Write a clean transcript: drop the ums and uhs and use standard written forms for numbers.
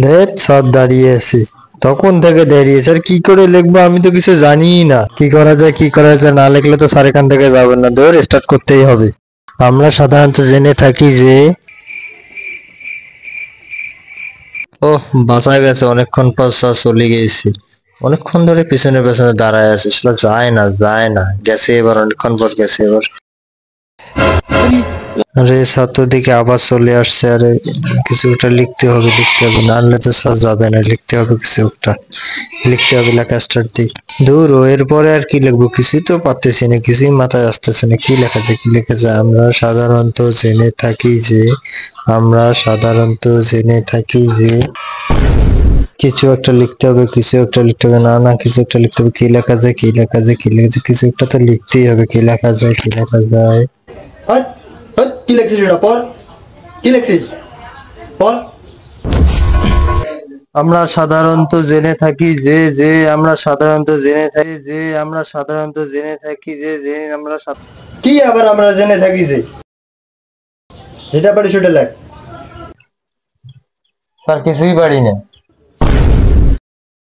দেখ সব দাঁড়িয়ে আছি, তখন থেকে দাঁড়িয়ে আছে। আর কি করে লিখবো আমি তো কিছু জানিই না। কি করা যায় কি করা যায়, না লিখলে তো স্যার এখান থেকে যাবেন না। ধর স্টার্ট করতেই হবে। আমরা সাধারণত জেনে থাকি যে, ওহ বাঁচা গেছে, অনেকক্ষণ পর স্যার চলে গেছি। অনেকক্ষণ ধরে পিছনে পেছনে দাঁড়ায় আছে, সেটা যায় না যায় না, গেছে এবার, অনেকক্ষণ পর গেছে এবার। আরে ছাত্র দিকে আবার চলে আসছে। আরে কিছু একটা লিখতে হবে, লিখতে হবে, না হলে তো স্যার যাবে না। লিখতে হবে কিছু একটা, লিখতে হবে। লেখা স্টার্ট দিই। ধুর, এরপরে আর কি লিখবো, কিছুই তো পারতেছি না, কিছুই মাথায় আসতেছে না। কি লেখা যায় কি লেখা যায়? আমরা সাধারণত জেনে থাকি যে, আমরা সাধারণত জেনে থাকি যে, কিছু একটা লিখতে হবে, কিছু একটা লিখতে হবে, না না কিছু একটা লিখতে হবে। কি লেখা যায় কি লেখা যায় কি লেখা যায়? কিছু একটা তো লিখতেই হবে। কি লেখা যায় কি লেখা যায়? হট হট, কি লেখছিস এটা পড়। কি লেখছিস পড়। আমরা সাধারণত জেনে থাকি যে, আমরা সাধারণত জেনে থাকি যে, আমরা সাধারণত জেনে থাকি যে আমরা কি আবার আমরা জেনে থাকি যে, যেটা পারি সেটা লেখ। স্যার কিছুই পারি না।